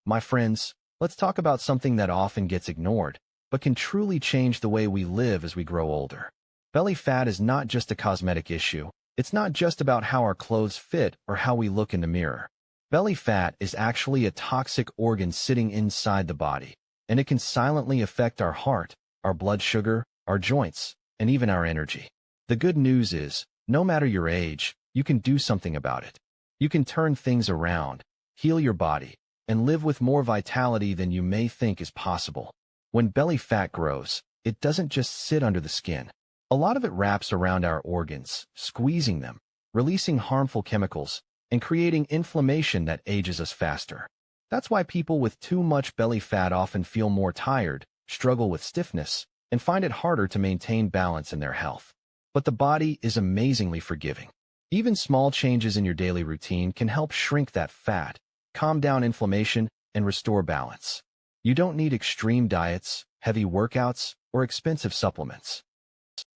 My friends, let's talk about something that often gets ignored, but can truly change the way we live as we grow older. Belly fat is not just a cosmetic issue. It's not just about how our clothes fit or how we look in the mirror. Belly fat is actually a toxic organ sitting inside the body, and it can silently affect our heart, our blood sugar, our joints, and even our energy. The good news is, no matter your age, you can do something about it. You can turn things around, heal your body, and live with more vitality than you may think is possible. When belly fat grows, it doesn't just sit under the skin. A lot of it wraps around our organs, squeezing them, releasing harmful chemicals, and creating inflammation that ages us faster. That's why people with too much belly fat often feel more tired, struggle with stiffness, and find it harder to maintain balance in their health. But the body is amazingly forgiving. Even small changes in your daily routine can help shrink that fat, calm down inflammation, and restore balance. You don't need extreme diets, heavy workouts, or expensive supplements.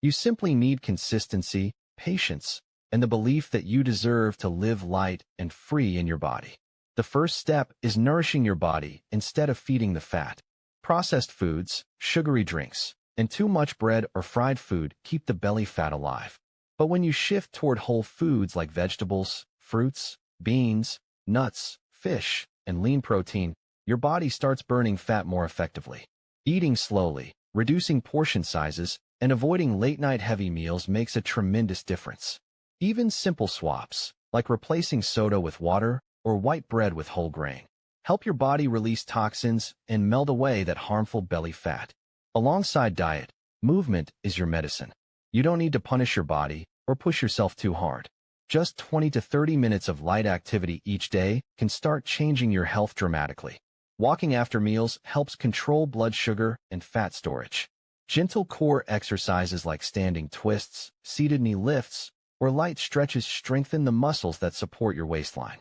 You simply need consistency, patience, and the belief that you deserve to live light and free in your body. The first step is nourishing your body instead of feeding the fat. Processed foods, sugary drinks, and too much bread or fried food keep the belly fat alive. But when you shift toward whole foods like vegetables, fruits, beans, nuts, fish, and lean protein, your body starts burning fat more effectively. Eating slowly, reducing portion sizes, and avoiding late-night heavy meals makes a tremendous difference. Even simple swaps, like replacing soda with water or white bread with whole grain, help your body release toxins and melt away that harmful belly fat. Alongside diet, movement is your medicine. You don't need to punish your body or push yourself too hard. Just 20 to 30 minutes of light activity each day can start changing your health dramatically. Walking after meals helps control blood sugar and fat storage. Gentle core exercises like standing twists, seated knee lifts, or light stretches strengthen the muscles that support your waistline.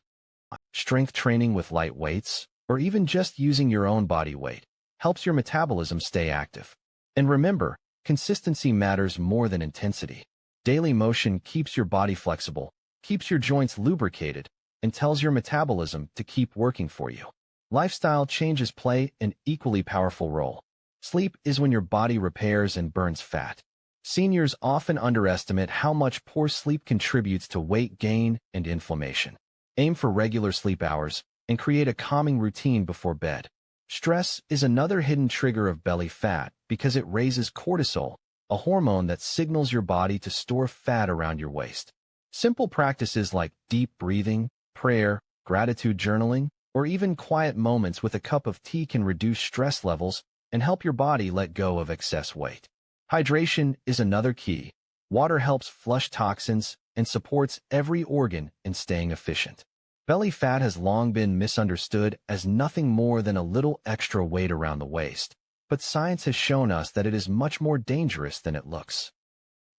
Strength training with light weights, or even just using your own body weight, helps your metabolism stay active. And remember, consistency matters more than intensity. Daily motion keeps your body flexible, keeps your joints lubricated, and tells your metabolism to keep working for you. Lifestyle changes play an equally powerful role. Sleep is when your body repairs and burns fat. Seniors often underestimate how much poor sleep contributes to weight gain and inflammation. Aim for regular sleep hours and create a calming routine before bed. Stress is another hidden trigger of belly fat because it raises cortisol, a hormone that signals your body to store fat around your waist. Simple practices like deep breathing, prayer, gratitude journaling, or even quiet moments with a cup of tea can reduce stress levels and help your body let go of excess weight. Hydration is another key. Water helps flush toxins and supports every organ in staying efficient. Belly fat has long been misunderstood as nothing more than a little extra weight around the waist, but science has shown us that it is much more dangerous than it looks.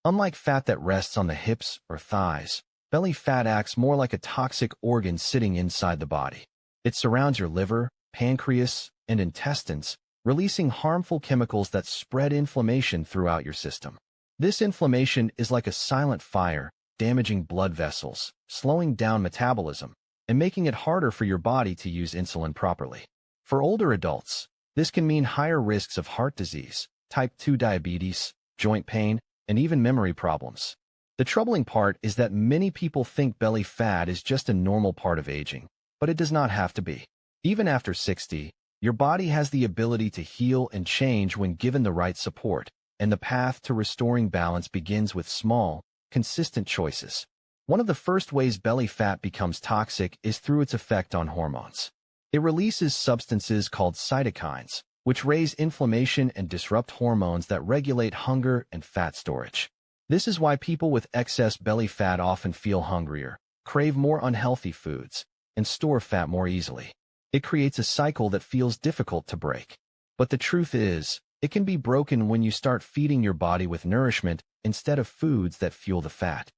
Unlike fat that rests on the hips or thighs, belly fat acts more like a toxic organ sitting inside the body. It surrounds your liver, pancreas, and intestines, releasing harmful chemicals that spread inflammation throughout your system. This inflammation is like a silent fire, damaging blood vessels, slowing down metabolism, and making it harder for your body to use insulin properly. For older adults, this can mean higher risks of heart disease, type 2 diabetes, joint pain, and even memory problems. The troubling part is that many people think belly fat is just a normal part of aging, but it does not have to be. Even after 60, your body has the ability to heal and change when given the right support, and the path to restoring balance begins with small, consistent choices. One of the first ways belly fat becomes toxic is through its effect on hormones. It releases substances called cytokines, which raise inflammation and disrupt hormones that regulate hunger and fat storage. This is why people with excess belly fat often feel hungrier, crave more unhealthy foods, and store fat more easily. It creates a cycle that feels difficult to break. But the truth is, it can be broken when you start feeding your body with nourishment instead of foods that fuel the fat.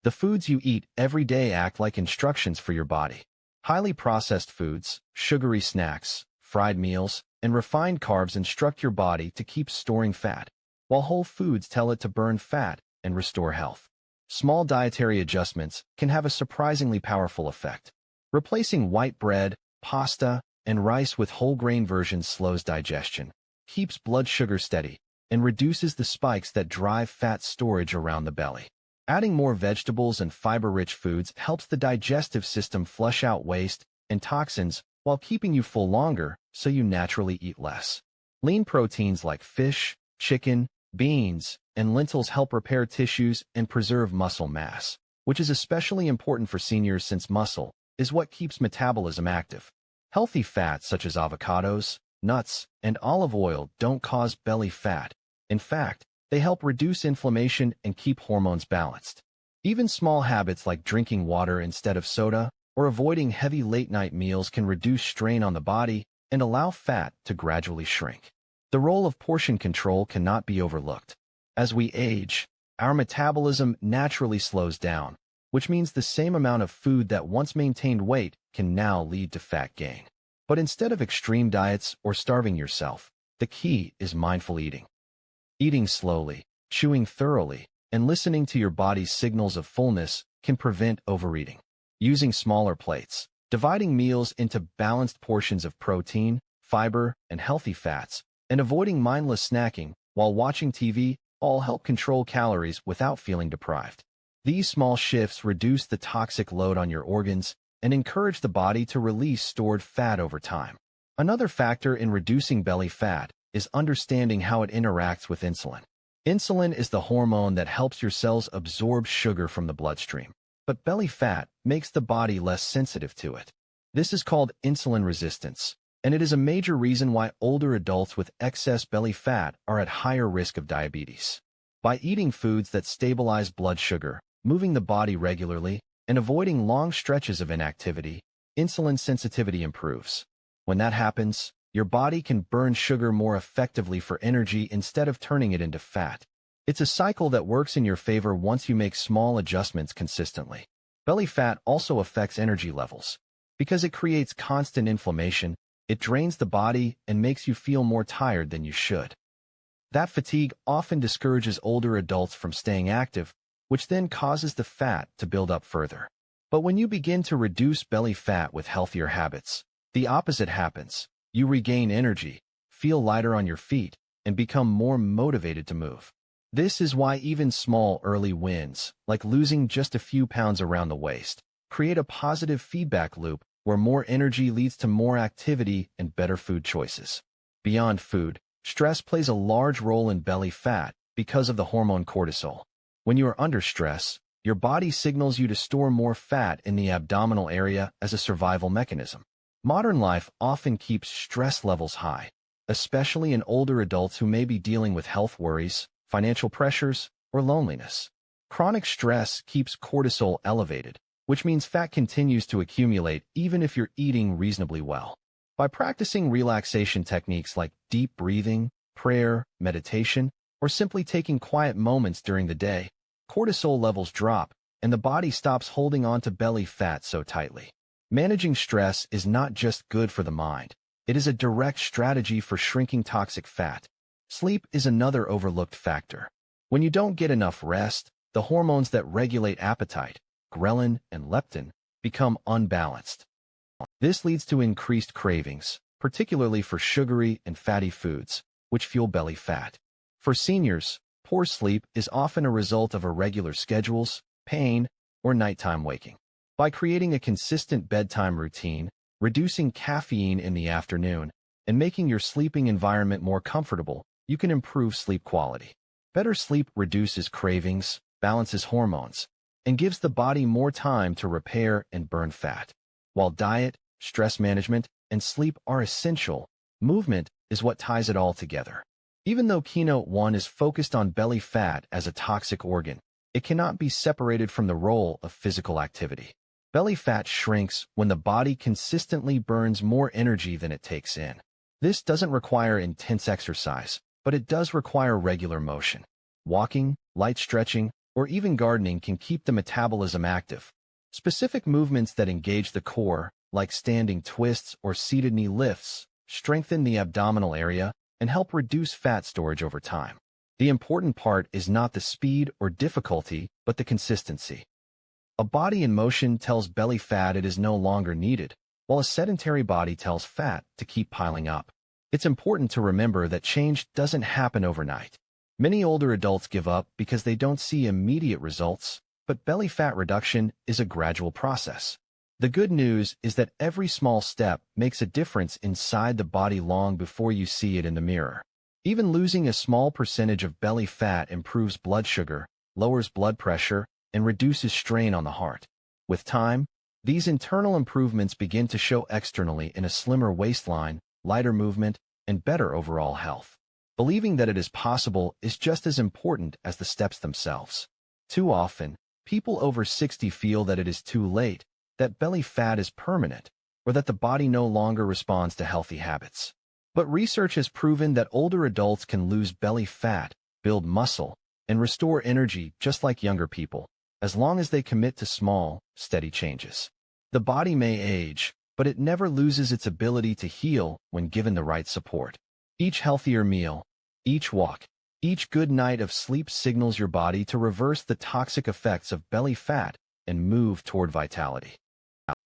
The foods you eat every day act like instructions for your body. Highly processed foods, sugary snacks, fried meals, and refined carbs instruct your body to keep storing fat, while whole foods tell it to burn fat and restore health. Small dietary adjustments can have a surprisingly powerful effect. Replacing white bread, pasta, and rice with whole grain versions slows digestion, keeps blood sugar steady, and reduces the spikes that drive fat storage around the belly. Adding more vegetables and fiber-rich foods helps the digestive system flush out waste and toxins while keeping you full longer, so you naturally eat less. Lean proteins like fish, chicken, beans, and lentils help repair tissues and preserve muscle mass, which is especially important for seniors since muscle is what keeps metabolism active. Healthy fats such as avocados, nuts, and olive oil don't cause belly fat. In fact, they help reduce inflammation and keep hormones balanced. Even small habits like drinking water instead of soda or avoiding heavy late-night meals can reduce strain on the body and allow fat to gradually shrink. The role of portion control cannot be overlooked. As we age, our metabolism naturally slows down, which means the same amount of food that once maintained weight can now lead to fat gain. But instead of extreme diets or starving yourself, the key is mindful eating. Eating slowly, chewing thoroughly, and listening to your body's signals of fullness can prevent overeating. Using smaller plates, dividing meals into balanced portions of protein, fiber, and healthy fats, and avoiding mindless snacking while watching TV all help control calories without feeling deprived. These small shifts reduce the toxic load on your organs and encourage the body to release stored fat over time. Another factor in reducing belly fat is understanding how it interacts with insulin. Insulin is the hormone that helps your cells absorb sugar from the bloodstream, but belly fat makes the body less sensitive to it. This is called insulin resistance, and it is a major reason why older adults with excess belly fat are at higher risk of diabetes. By eating foods that stabilize blood sugar, moving the body regularly, and avoiding long stretches of inactivity, insulin sensitivity improves. When that happens, your body can burn sugar more effectively for energy instead of turning it into fat. It's a cycle that works in your favor once you make small adjustments consistently. Belly fat also affects energy levels. Because it creates constant inflammation, it drains the body and makes you feel more tired than you should. That fatigue often discourages older adults from staying active, which then causes the fat to build up further. But when you begin to reduce belly fat with healthier habits, the opposite happens. You regain energy, feel lighter on your feet, and become more motivated to move. This is why even small early wins, like losing just a few pounds around the waist, create a positive feedback loop where more energy leads to more activity and better food choices. Beyond food, stress plays a large role in belly fat because of the hormone cortisol. When you are under stress, your body signals you to store more fat in the abdominal area as a survival mechanism. Modern life often keeps stress levels high, especially in older adults who may be dealing with health worries, financial pressures, or loneliness. Chronic stress keeps cortisol elevated, which means fat continues to accumulate even if you're eating reasonably well. By practicing relaxation techniques like deep breathing, prayer, meditation, or simply taking quiet moments during the day, cortisol levels drop, and the body stops holding on to belly fat so tightly. Managing stress is not just good for the mind. It is a direct strategy for shrinking toxic fat. Sleep is another overlooked factor. When you don't get enough rest, the hormones that regulate appetite, ghrelin and leptin, become unbalanced. This leads to increased cravings, particularly for sugary and fatty foods, which fuel belly fat. For seniors, poor sleep is often a result of irregular schedules, pain, or nighttime waking. By creating a consistent bedtime routine, reducing caffeine in the afternoon, and making your sleeping environment more comfortable, you can improve sleep quality. Better sleep reduces cravings, balances hormones, and gives the body more time to repair and burn fat. While diet, stress management, and sleep are essential, movement is what ties it all together. Even though Keynote 1 is focused on belly fat as a toxic organ, it cannot be separated from the role of physical activity. Belly fat shrinks when the body consistently burns more energy than it takes in. This doesn't require intense exercise, but it does require regular motion. Walking, light stretching, or even gardening can keep the metabolism active. Specific movements that engage the core, like standing twists or seated knee lifts, strengthen the abdominal area and help reduce fat storage over time. The important part is not the speed or difficulty, but the consistency. A body in motion tells belly fat it is no longer needed, while a sedentary body tells fat to keep piling up. It's important to remember that change doesn't happen overnight. Many older adults give up because they don't see immediate results, but belly fat reduction is a gradual process. The good news is that every small step makes a difference inside the body long before you see it in the mirror. Even losing a small percentage of belly fat improves blood sugar, lowers blood pressure, and reduces strain on the heart. With time, these internal improvements begin to show externally in a slimmer waistline, lighter movement, and better overall health. Believing that it is possible is just as important as the steps themselves. Too often, people over 60 feel that it is too late, that belly fat is permanent, or that the body no longer responds to healthy habits. But research has proven that older adults can lose belly fat, build muscle, and restore energy just like younger people, as long as they commit to small, steady changes. The body may age, but it never loses its ability to heal when given the right support. Each healthier meal, each walk, each good night of sleep signals your body to reverse the toxic effects of belly fat and move toward vitality.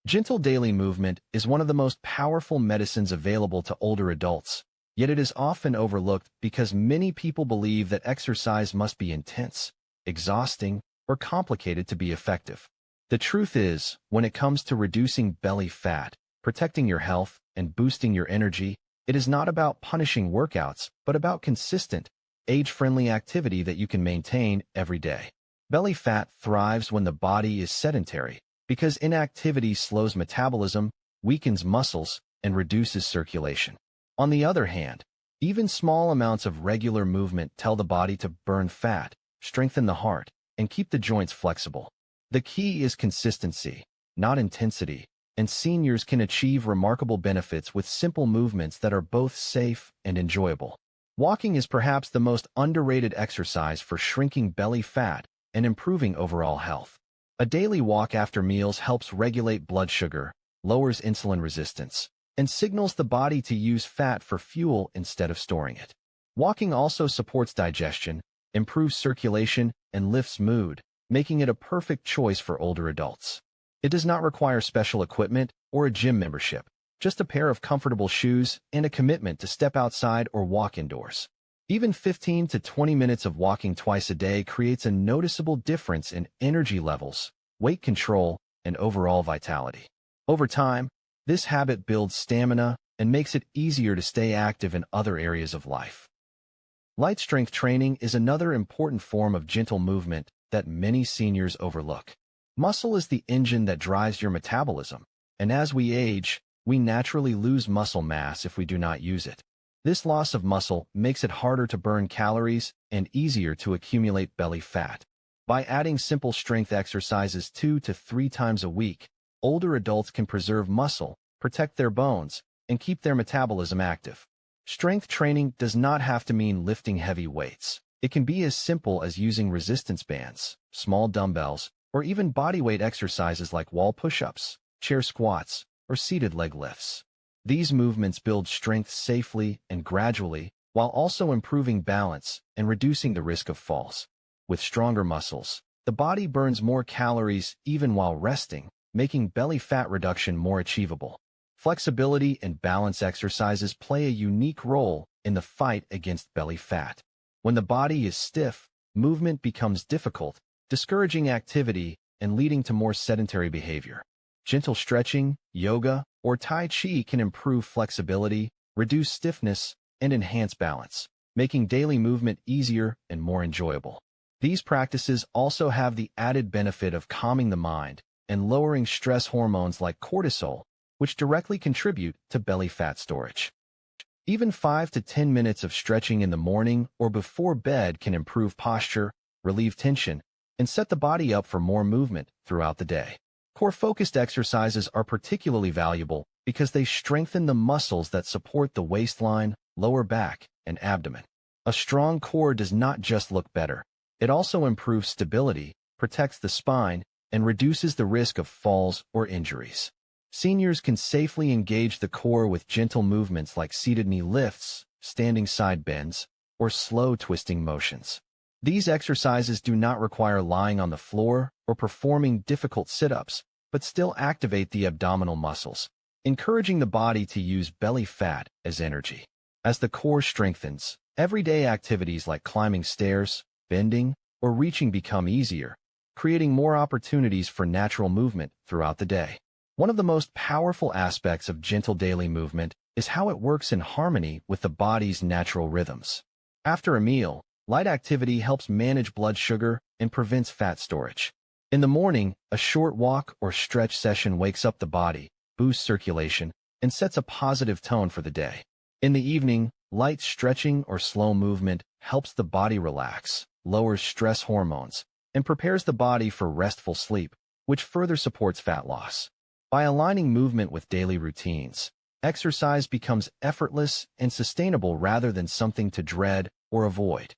Gentle daily movement is one of the most powerful medicines available to older adults, yet it is often overlooked because many people believe that exercise must be intense, exhausting, or complicated to be effective. The truth is, when it comes to reducing belly fat, protecting your health, and boosting your energy, it is not about punishing workouts, but about consistent, age-friendly activity that you can maintain every day. Belly fat thrives when the body is sedentary, because inactivity slows metabolism, weakens muscles, and reduces circulation. On the other hand, even small amounts of regular movement tell the body to burn fat, strengthen the heart, and keep the joints flexible. The key is consistency, not intensity, and seniors can achieve remarkable benefits with simple movements that are both safe and enjoyable. Walking is perhaps the most underrated exercise for shrinking belly fat and improving overall health. A daily walk after meals helps regulate blood sugar, lowers insulin resistance, and signals the body to use fat for fuel instead of storing it. Walking also supports digestion, improves circulation, and lifts mood, making it a perfect choice for older adults. It does not require special equipment or a gym membership, just a pair of comfortable shoes and a commitment to step outside or walk indoors. Even 15 to 20 minutes of walking twice a day creates a noticeable difference in energy levels, weight control, and overall vitality. Over time, this habit builds stamina and makes it easier to stay active in other areas of life. Light strength training is another important form of gentle movement that many seniors overlook. Muscle is the engine that drives your metabolism, and as we age, we naturally lose muscle mass if we do not use it. This loss of muscle makes it harder to burn calories and easier to accumulate belly fat. By adding simple strength exercises 2 to 3 times a week, older adults can preserve muscle, protect their bones, and keep their metabolism active. Strength training does not have to mean lifting heavy weights. It can be as simple as using resistance bands, small dumbbells, or even bodyweight exercises like wall push-ups, chair squats, or seated leg lifts. These movements build strength safely and gradually, while also improving balance and reducing the risk of falls. With stronger muscles, the body burns more calories even while resting, making belly fat reduction more achievable. Flexibility and balance exercises play a unique role in the fight against belly fat. When the body is stiff, movement becomes difficult, discouraging activity and leading to more sedentary behavior. Gentle stretching, yoga, or Tai Chi can improve flexibility, reduce stiffness, and enhance balance, making daily movement easier and more enjoyable. These practices also have the added benefit of calming the mind and lowering stress hormones like cortisol, which directly contribute to belly fat storage. Even 5 to 10 minutes of stretching in the morning or before bed can improve posture, relieve tension, and set the body up for more movement throughout the day. Core-focused exercises are particularly valuable because they strengthen the muscles that support the waistline, lower back, and abdomen. A strong core does not just look better. It also improves stability, protects the spine, and reduces the risk of falls or injuries. Seniors can safely engage the core with gentle movements like seated knee lifts, standing side bends, or slow twisting motions. These exercises do not require lying on the floor or performing difficult sit-ups, but still activate the abdominal muscles, encouraging the body to use belly fat as energy. As the core strengthens, everyday activities like climbing stairs, bending, or reaching become easier, creating more opportunities for natural movement throughout the day. One of the most powerful aspects of gentle daily movement is how it works in harmony with the body's natural rhythms. After a meal, light activity helps manage blood sugar and prevents fat storage. In the morning, a short walk or stretch session wakes up the body, boosts circulation, and sets a positive tone for the day. In the evening, light stretching or slow movement helps the body relax, lowers stress hormones, and prepares the body for restful sleep, which further supports fat loss. By aligning movement with daily routines, exercise becomes effortless and sustainable rather than something to dread or avoid.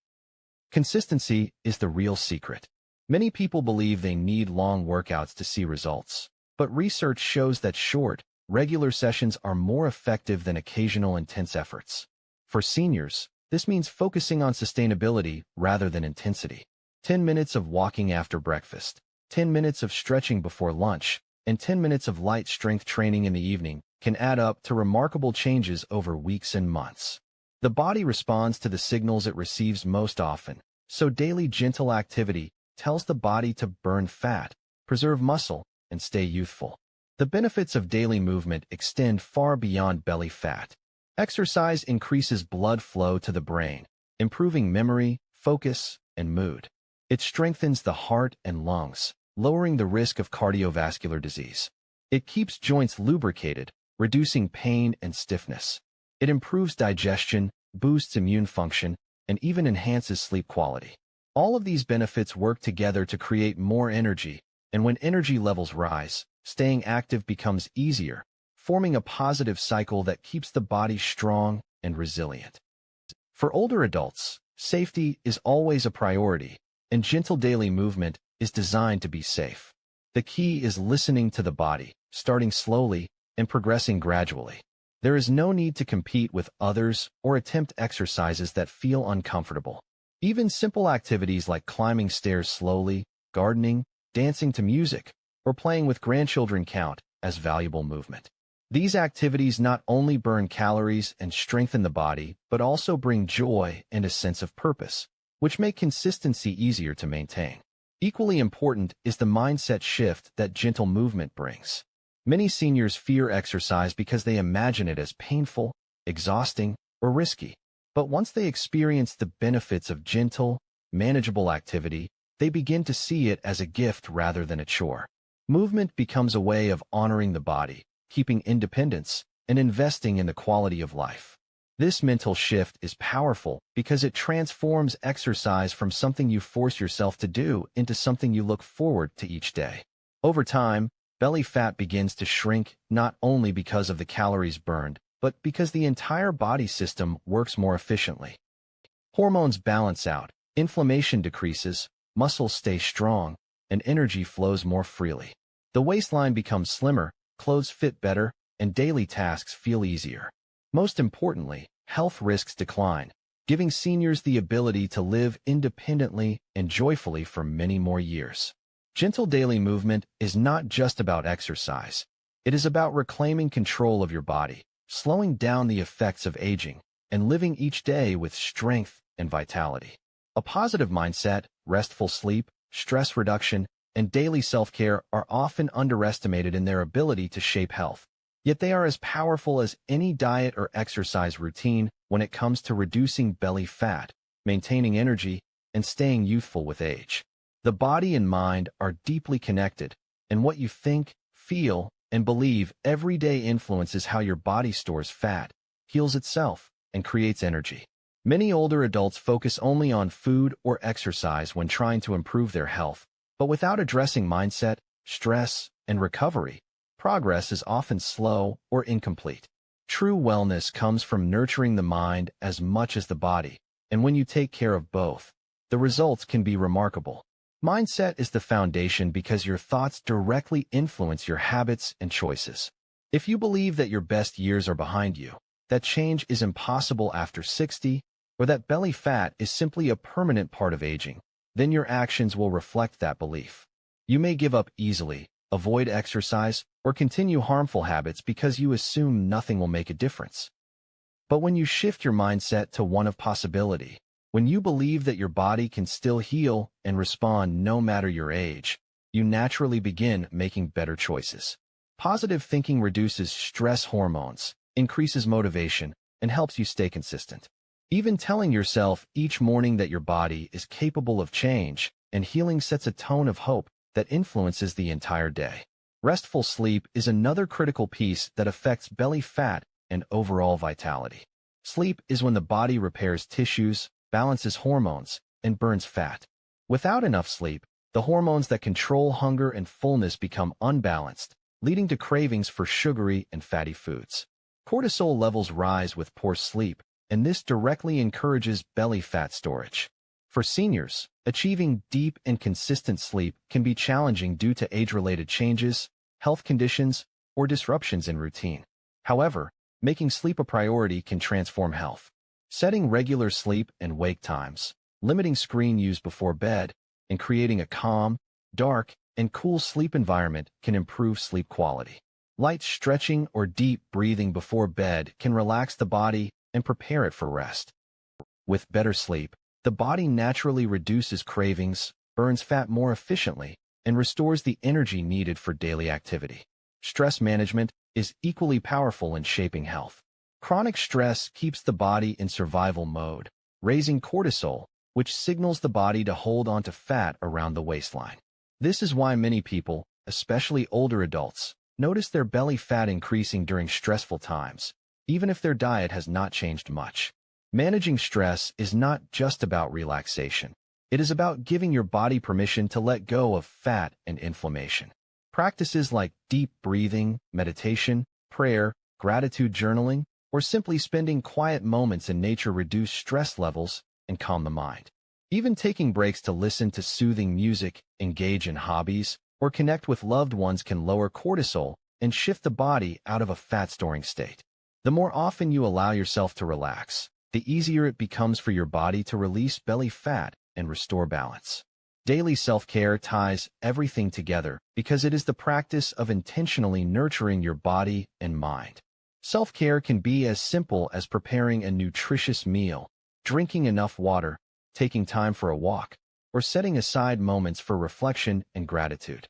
Consistency is the real secret. Many people believe they need long workouts to see results, but research shows that short, regular sessions are more effective than occasional intense efforts. For seniors, this means focusing on sustainability rather than intensity. 10 minutes of walking after breakfast, 10 minutes of stretching before lunch, and 10 minutes of light strength training in the evening can add up to remarkable changes over weeks and months. The body responds to the signals it receives most often, so daily gentle activity tells the body to burn fat, preserve muscle, and stay youthful. The benefits of daily movement extend far beyond belly fat. Exercise increases blood flow to the brain, improving memory, focus, and mood. It strengthens the heart and lungs, lowering the risk of cardiovascular disease. It keeps joints lubricated, reducing pain and stiffness. It improves digestion, boosts immune function, and even enhances sleep quality. All of these benefits work together to create more energy, and when energy levels rise, staying active becomes easier, forming a positive cycle that keeps the body strong and resilient. For older adults, safety is always a priority, and gentle daily movement is designed to be safe. The key is listening to the body, starting slowly and progressing gradually. There is no need to compete with others or attempt exercises that feel uncomfortable. Even simple activities like climbing stairs slowly, gardening, dancing to music, or playing with grandchildren count as valuable movement. These activities not only burn calories and strengthen the body, but also bring joy and a sense of purpose, which make consistency easier to maintain. Equally important is the mindset shift that gentle movement brings. Many seniors fear exercise because they imagine it as painful, exhausting, or risky. But once they experience the benefits of gentle, manageable activity, they begin to see it as a gift rather than a chore. Movement becomes a way of honoring the body, keeping independence, and investing in the quality of life. This mental shift is powerful because it transforms exercise from something you force yourself to do into something you look forward to each day. Over time, belly fat begins to shrink not only because of the calories burned, but because the entire body system works more efficiently. Hormones balance out, inflammation decreases, muscles stay strong, and energy flows more freely. The waistline becomes slimmer, clothes fit better, and daily tasks feel easier. Most importantly, health risks decline, giving seniors the ability to live independently and joyfully for many more years. Gentle daily movement is not just about exercise. It is about reclaiming control of your body, slowing down the effects of aging, and living each day with strength and vitality. A positive mindset, restful sleep, stress reduction, and daily self-care are often underestimated in their ability to shape health. Yet they are as powerful as any diet or exercise routine when it comes to reducing belly fat, maintaining energy, and staying youthful with age. The body and mind are deeply connected, and what you think, feel, and believe every day influences how your body stores fat, heals itself, and creates energy. Many older adults focus only on food or exercise when trying to improve their health, but without addressing mindset, stress, and recovery, progress is often slow or incomplete. True wellness comes from nurturing the mind as much as the body, and when you take care of both, the results can be remarkable. Mindset is the foundation because your thoughts directly influence your habits and choices. If you believe that your best years are behind you, that change is impossible after 60, or that belly fat is simply a permanent part of aging, then your actions will reflect that belief. You may give up easily, avoid exercise, or continue harmful habits because you assume nothing will make a difference. But when you shift your mindset to one of possibility, when you believe that your body can still heal and respond no matter your age, you naturally begin making better choices. Positive thinking reduces stress hormones, increases motivation, and helps you stay consistent. Even telling yourself each morning that your body is capable of change and healing sets a tone of hope that influences the entire day. Restful sleep is another critical piece that affects belly fat and overall vitality. Sleep is when the body repairs tissues, balances hormones, and burns fat. Without enough sleep, the hormones that control hunger and fullness become unbalanced, leading to cravings for sugary and fatty foods. Cortisol levels rise with poor sleep, and this directly encourages belly fat storage. For seniors, achieving deep and consistent sleep can be challenging due to age-related changes, health conditions, or disruptions in routine. However, making sleep a priority can transform health. Setting regular sleep and wake times, limiting screen use before bed, and creating a calm, dark, and cool sleep environment can improve sleep quality. Light stretching or deep breathing before bed can relax the body and prepare it for rest. With better sleep, the body naturally reduces cravings, burns fat more efficiently, and restores the energy needed for daily activity. Stress management is equally powerful in shaping health. Chronic stress keeps the body in survival mode, raising cortisol, which signals the body to hold onto fat around the waistline. This is why many people, especially older adults, notice their belly fat increasing during stressful times, even if their diet has not changed much. Managing stress is not just about relaxation. It is about giving your body permission to let go of fat and inflammation. Practices like deep breathing, meditation, prayer, gratitude journaling, or simply spending quiet moments in nature reduce stress levels and calm the mind. Even taking breaks to listen to soothing music, engage in hobbies, or connect with loved ones can lower cortisol and shift the body out of a fat-storing state. The more often you allow yourself to relax, the easier it becomes for your body to release belly fat and restore balance. Daily self-care ties everything together because it is the practice of intentionally nurturing your body and mind. Self-care can be as simple as preparing a nutritious meal, drinking enough water, taking time for a walk, or setting aside moments for reflection and gratitude.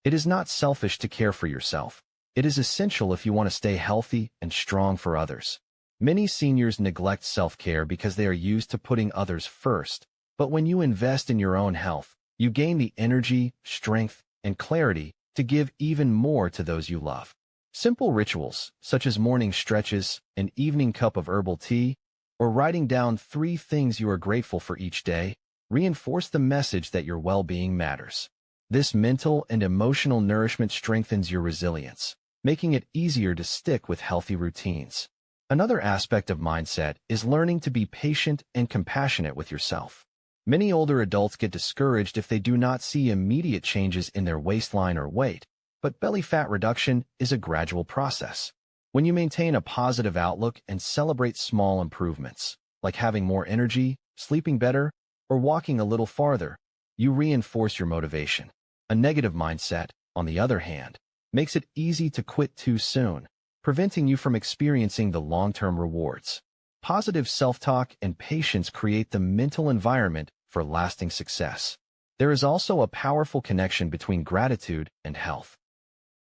It is not selfish to care for yourself. It is essential if you want to stay healthy and strong for others. Many seniors neglect self-care because they are used to putting others first, but when you invest in your own health, you gain the energy, strength, and clarity to give even more to those you love. Simple rituals, such as morning stretches, an evening cup of herbal tea, or writing down 3 things you are grateful for each day, reinforce the message that your well-being matters. This mental and emotional nourishment strengthens your resilience, making it easier to stick with healthy routines. Another aspect of mindset is learning to be patient and compassionate with yourself. Many older adults get discouraged if they do not see immediate changes in their waistline or weight, but belly fat reduction is a gradual process. When you maintain a positive outlook and celebrate small improvements, like having more energy, sleeping better, or walking a little farther, you reinforce your motivation. A negative mindset, on the other hand, makes it easy to quit too soon, preventing you from experiencing the long-term rewards. Positive self-talk and patience create the mental environment for lasting success. There is also a powerful connection between gratitude and health.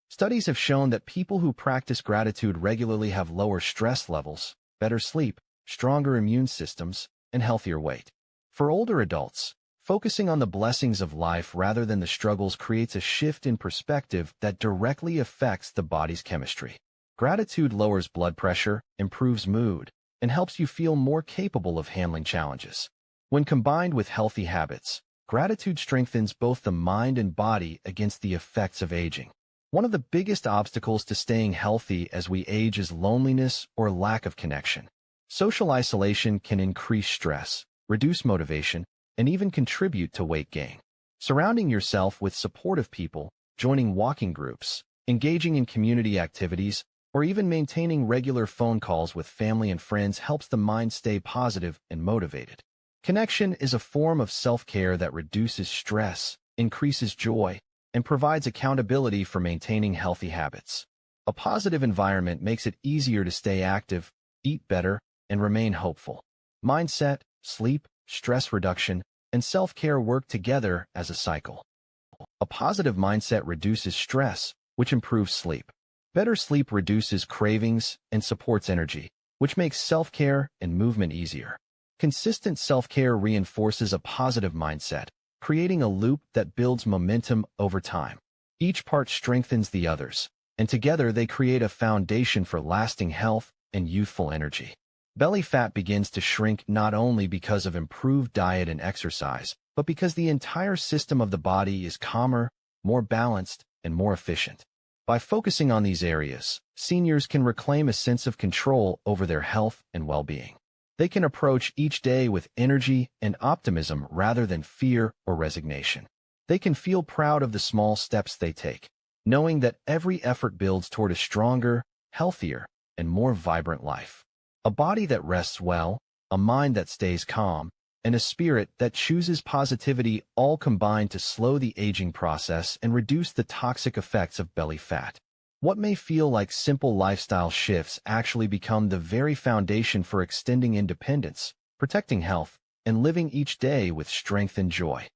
Studies have shown that people who practice gratitude regularly have lower stress levels, better sleep, stronger immune systems, and healthier weight. For older adults, focusing on the blessings of life rather than the struggles creates a shift in perspective that directly affects the body's chemistry. Gratitude lowers blood pressure, improves mood, and helps you feel more capable of handling challenges. When combined with healthy habits, gratitude strengthens both the mind and body against the effects of aging. One of the biggest obstacles to staying healthy as we age is loneliness or lack of connection. Social isolation can increase stress, reduce motivation, and even contribute to weight gain. Surrounding yourself with supportive people, joining walking groups, engaging in community activities, or even maintaining regular phone calls with family and friends helps the mind stay positive and motivated. Connection is a form of self-care that reduces stress, increases joy, and provides accountability for maintaining healthy habits. A positive environment makes it easier to stay active, eat better, and remain hopeful. Mindset, sleep, stress reduction, and self-care work together as a cycle. A positive mindset reduces stress, which improves sleep. Better sleep reduces cravings and supports energy, which makes self-care and movement easier. Consistent self-care reinforces a positive mindset, creating a loop that builds momentum over time. Each part strengthens the others, and together they create a foundation for lasting health and youthful energy. Belly fat begins to shrink not only because of improved diet and exercise, but because the entire system of the body is calmer, more balanced, and more efficient. By focusing on these areas, seniors can reclaim a sense of control over their health and well-being. They can approach each day with energy and optimism rather than fear or resignation. They can feel proud of the small steps they take, knowing that every effort builds toward a stronger, healthier, and more vibrant life. A body that rests well, a mind that stays calm, and a spirit that chooses positivity all combine to slow the aging process and reduce the toxic effects of belly fat. What may feel like simple lifestyle shifts actually become the very foundation for extending independence, protecting health, and living each day with strength and joy.